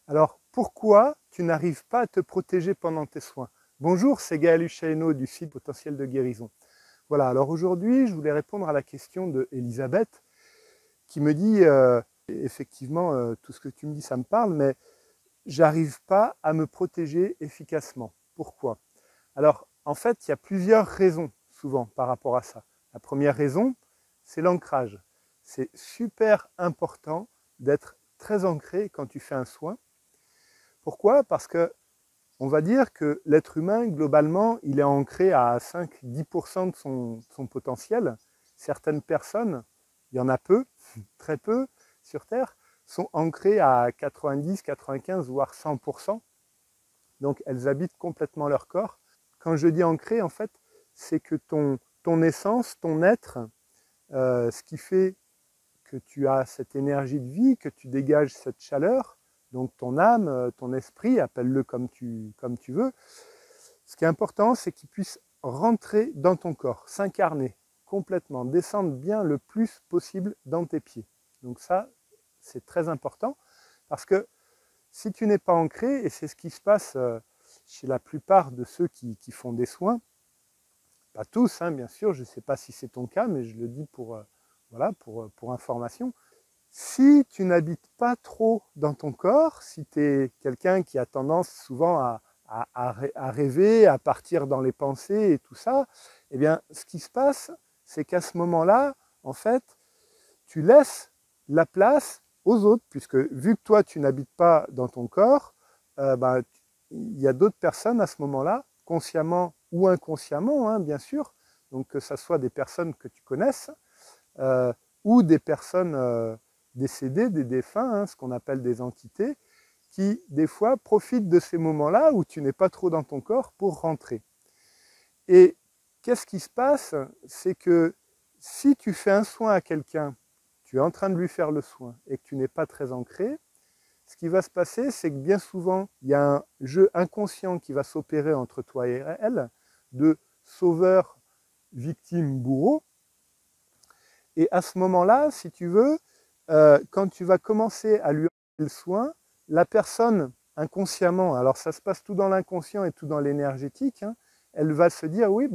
Alors, pourquoi tu n'arrives pas à te protéger pendant tes soins? Bonjour, c'est Gaël Hussaino du site Potentiel de Guérison. Voilà, alors aujourd'hui, je voulais répondre à la question de Elisabeth qui me dit effectivement, tout ce que tu me dis, ça me parle, mais j'arrive pas à me protéger efficacement. Pourquoi? Alors, en fait, il y a plusieurs raisons souvent par rapport à ça. La première raison, c'est l'ancrage. C'est super important d'être très ancré quand tu fais un soin. Pourquoi? Parce que on va dire que l'être humain, globalement, il est ancré à 5-10% de son potentiel. Certaines personnes, il y en a peu, très peu sur Terre, sont ancrées à 90, 95, voire 100%. Donc elles habitent complètement leur corps. Quand je dis ancré, en fait, c'est que ton essence, ton être, ce qui fait que tu as cette énergie de vie, que tu dégages cette chaleur, donc ton âme, ton esprit, appelle-le comme tu veux. Ce qui est important, c'est qu'il puisse rentrer dans ton corps, s'incarner complètement, descendre bien le plus possible dans tes pieds. Donc ça, c'est très important parce que si tu n'es pas ancré, et c'est ce qui se passe chez la plupart de ceux qui font des soins, pas tous, hein, bien sûr, je ne sais pas si c'est ton cas, mais je le dis voilà, pour information. Si tu n'habites pas trop dans ton corps, si tu es quelqu'un qui a tendance souvent à rêver, à partir dans les pensées et tout ça, eh bien, ce qui se passe, c'est qu'à ce moment-là, en fait, tu laisses la place aux autres, puisque vu que toi, tu n'habites pas dans ton corps, il y a d'autres personnes à ce moment-là, consciemment ou inconsciemment, hein, bien sûr, donc que ce soit des personnes que tu connaisses, ou des personnes décédées, des défunts, hein, ce qu'on appelle des entités, qui des fois profitent de ces moments-là où tu n'es pas trop dans ton corps pour rentrer. Et qu'est-ce qui se passe? C'est que si tu fais un soin à quelqu'un, tu es en train de lui faire le soin et que tu n'es pas très ancré, ce qui va se passer, c'est que bien souvent, il y a un jeu inconscient qui va s'opérer entre toi et elle, de sauveur, victime, bourreau. Et à ce moment-là, si tu veux, quand tu vas commencer à lui donner le soin, la personne inconsciemment, alors ça se passe tout dans l'inconscient et tout dans l'énergétique, hein, elle va se dire oui,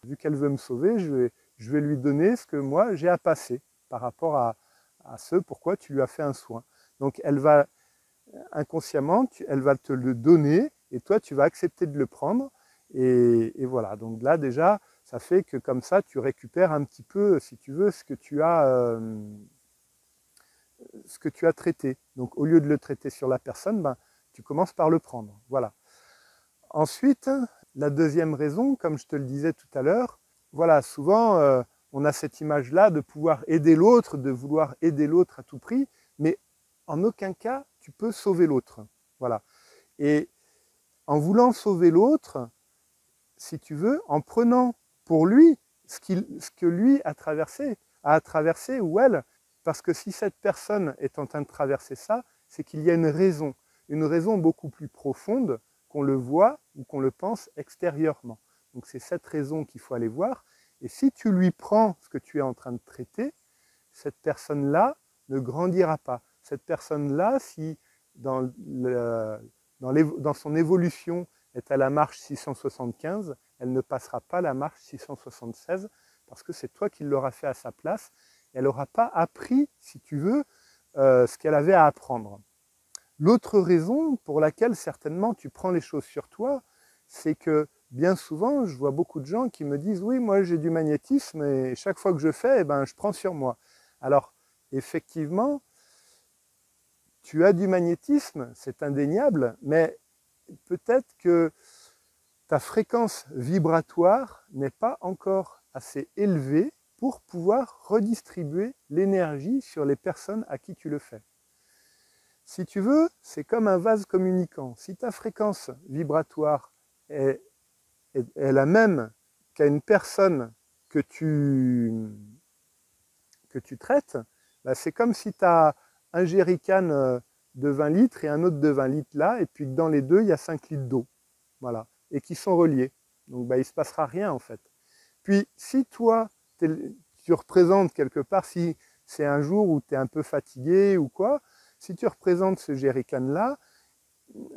vu qu'elle veut me sauver, je vais lui donner ce que moi j'ai à passer par rapport à ce pourquoi tu lui as fait un soin. Donc elle va inconsciemment, elle va te le donner et toi tu vas accepter de le prendre. Et voilà, donc là déjà, ça fait que comme ça, tu récupères un petit peu, si tu veux, ce que tu as traité. Donc au lieu de le traiter sur la personne, tu commences par le prendre. Voilà. Ensuite, la deuxième raison, comme je te le disais tout à l'heure, voilà, souvent on a cette image-là de pouvoir aider l'autre, de vouloir aider l'autre à tout prix, mais en aucun cas tu peux sauver l'autre. Voilà. Et en voulant sauver l'autre, si tu veux, en prenant pour lui ce que lui a traversé ou elle, parce que si cette personne est en train de traverser ça, c'est qu'il y a une raison beaucoup plus profonde qu'on le voit ou qu'on le pense extérieurement. Donc c'est cette raison qu'il faut aller voir. Et si tu lui prends ce que tu es en train de traiter, cette personne-là ne grandira pas. Cette personne-là, si dans son évolution est à la marche 675, elle ne passera pas la marche 676 parce que c'est toi qui l'auras fait à sa place. Et elle n'aura pas appris, si tu veux, ce qu'elle avait à apprendre. L'autre raison pour laquelle certainement tu prends les choses sur toi, c'est que bien souvent, je vois beaucoup de gens qui me disent « Oui, moi j'ai du magnétisme et chaque fois que je fais, je prends sur moi. » Alors, effectivement, tu as du magnétisme, c'est indéniable, mais peut-être que ta fréquence vibratoire n'est pas encore assez élevée pour pouvoir redistribuer l'énergie sur les personnes à qui tu le fais. Si tu veux, c'est comme un vase communicant. Si ta fréquence vibratoire est la même qu'à une personne que tu traites, c'est comme si tu as un jerrycan de 20 litres et un autre de 20 litres là, et puis que dans les deux, il y a 5 litres d'eau. Voilà. Et qui sont reliés. Donc il ne se passera rien en fait. Puis si toi, tu représentes quelque part, si c'est un jour où tu es un peu fatigué ou quoi, Si tu représentes ce jerrycan-là,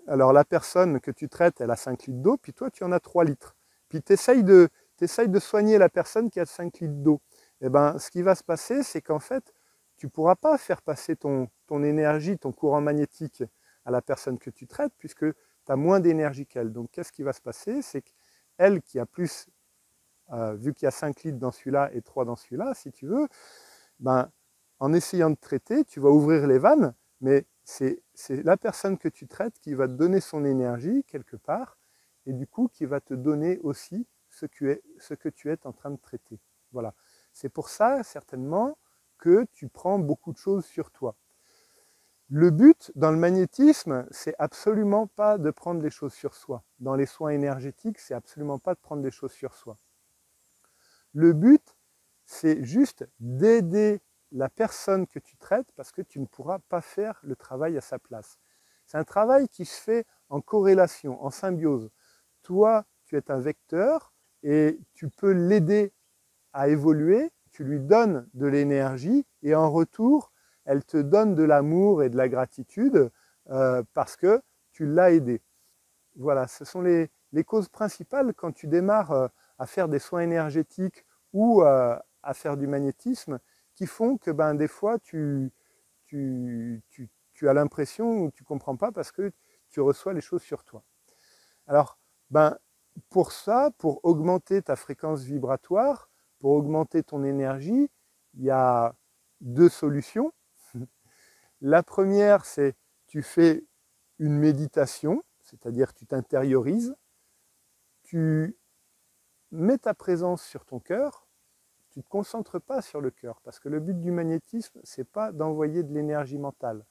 alors la personne que tu traites, elle a 5 litres d'eau, puis toi, tu en as 3 litres. Puis tu essayes de soigner la personne qui a 5 litres d'eau. Eh ben, ce qui va se passer, c'est qu'en fait, tu ne pourras pas faire passer ton énergie, ton courant magnétique à la personne que tu traites, puisque tu as moins d'énergie qu'elle. Donc, qu'est-ce qui va se passer? C'est qu'elle qui a plus, vu qu'il y a 5 litres dans celui-là et 3 dans celui-là, si tu veux, ben, en essayant de traiter, tu vas ouvrir les vannes, mais c'est la personne que tu traites qui va te donner son énergie quelque part, et du coup qui va te donner aussi ce que tu es en train de traiter. Voilà. C'est pour ça, certainement, que tu prends beaucoup de choses sur toi. Le but dans le magnétisme, c'est absolument pas de prendre les choses sur soi. Dans les soins énergétiques, c'est absolument pas de prendre des choses sur soi. Le but, c'est juste d'aider la personne que tu traites parce que tu ne pourras pas faire le travail à sa place. C'est un travail qui se fait en corrélation, en symbiose. Toi, tu es un vecteur et tu peux l'aider à évoluer, tu lui donnes de l'énergie et en retour, elle te donne de l'amour et de la gratitude parce que tu l'as aidé. Voilà, ce sont les causes principales quand tu démarres à faire des soins énergétiques ou à faire du magnétisme qui font que ben, des fois tu as l'impression ou tu ne comprends pas parce que tu reçois les choses sur toi. Alors, ben, pour ça, pour augmenter ta fréquence vibratoire, pour augmenter ton énergie, il y a 2 solutions. La première, c'est tu fais une méditation, c'est-à-dire tu t'intériorises, tu mets ta présence sur ton cœur, tu ne te concentres pas sur le cœur, parce que le but du magnétisme, ce n'est pas d'envoyer de l'énergie mentale,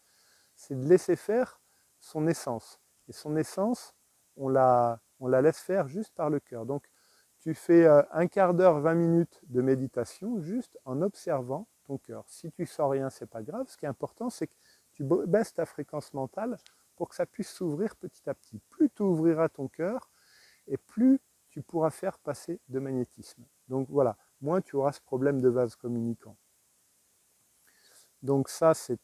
c'est de laisser faire son essence. Et son essence, on la laisse faire juste par le cœur. Donc, tu fais un quart d'heure, 20 minutes de méditation juste en observant ton cœur. Si tu ne sens rien, ce n'est pas grave. Ce qui est important, c'est que tu baisses ta fréquence mentale pour que ça puisse s'ouvrir petit à petit. Plus tu ouvriras ton cœur et plus tu pourras faire passer de magnétisme. Donc voilà, moins tu auras ce problème de vase communicant. Donc ça, c'est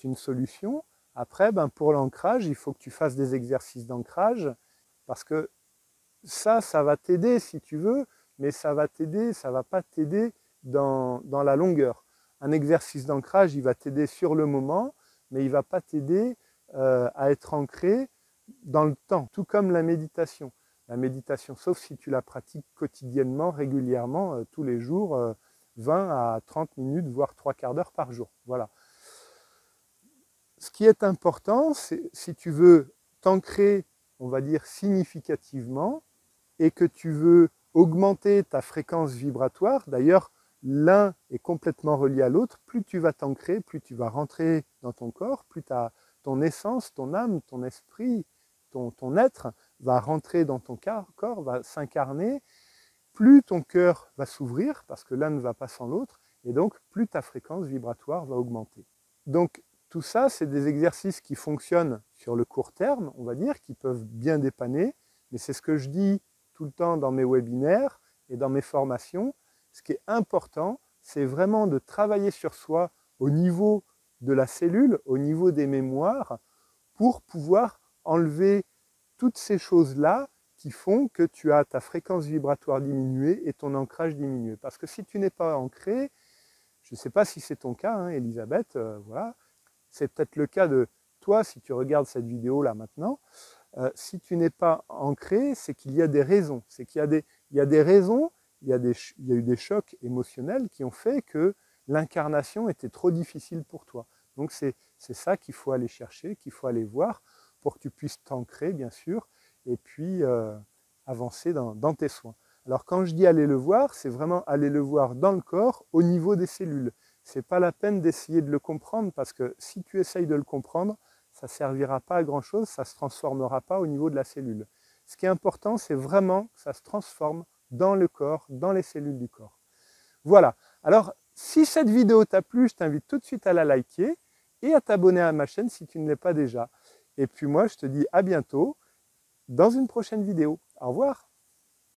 une solution. Après, ben, pour l'ancrage, il faut que tu fasses des exercices d'ancrage parce que ça va t'aider si tu veux, mais ça va t'aider, ça ne va pas t'aider dans la longueur. Un exercice d'ancrage, il va t'aider sur le moment, mais il ne va pas t'aider à être ancré dans le temps, tout comme la méditation. La méditation, sauf si tu la pratiques quotidiennement, régulièrement, tous les jours, 20 à 30 minutes, voire 3 quarts d'heure par jour. Voilà. Ce qui est important, c'est si tu veux t'ancrer, on va dire, significativement, et que tu veux augmenter ta fréquence vibratoire, d'ailleurs, l'un est complètement relié à l'autre, plus tu vas t'ancrer, plus tu vas rentrer dans ton corps, plus ton essence, ton âme, ton esprit, ton être va rentrer dans ton corps, va s'incarner, plus ton cœur va s'ouvrir, parce que l'un ne va pas sans l'autre, et donc plus ta fréquence vibratoire va augmenter. Donc tout ça, c'est des exercices qui fonctionnent sur le court terme, on va dire, qui peuvent bien dépanner, mais c'est ce que je dis tout le temps dans mes webinaires et dans mes formations. Ce qui est important, c'est vraiment de travailler sur soi au niveau de la cellule, au niveau des mémoires, pour pouvoir enlever toutes ces choses-là qui font que tu as ta fréquence vibratoire diminuée et ton ancrage diminué. Parce que si tu n'es pas ancré, je ne sais pas si c'est ton cas, hein, Elisabeth, voilà, c'est peut-être le cas de toi si tu regardes cette vidéo-là maintenant. Si tu n'es pas ancré, c'est qu'il y a des raisons. C'est qu'il y a des raisons, il y a eu des chocs émotionnels qui ont fait que l'incarnation était trop difficile pour toi. Donc c'est ça qu'il faut aller chercher, qu'il faut aller voir pour que tu puisses t'ancrer, bien sûr, et puis avancer dans tes soins. Alors quand je dis aller le voir, c'est vraiment aller le voir dans le corps, au niveau des cellules. Ce n'est pas la peine d'essayer de le comprendre, parce que si tu essayes de le comprendre, ça ne servira pas à grand-chose, ça ne se transformera pas au niveau de la cellule. Ce qui est important, c'est vraiment que ça se transforme dans le corps, dans les cellules du corps. Voilà. Alors, si cette vidéo t'a plu, je t'invite tout de suite à la liker et à t'abonner à ma chaîne si tu ne l'es pas déjà. Et puis moi, je te dis à bientôt dans une prochaine vidéo. Au revoir.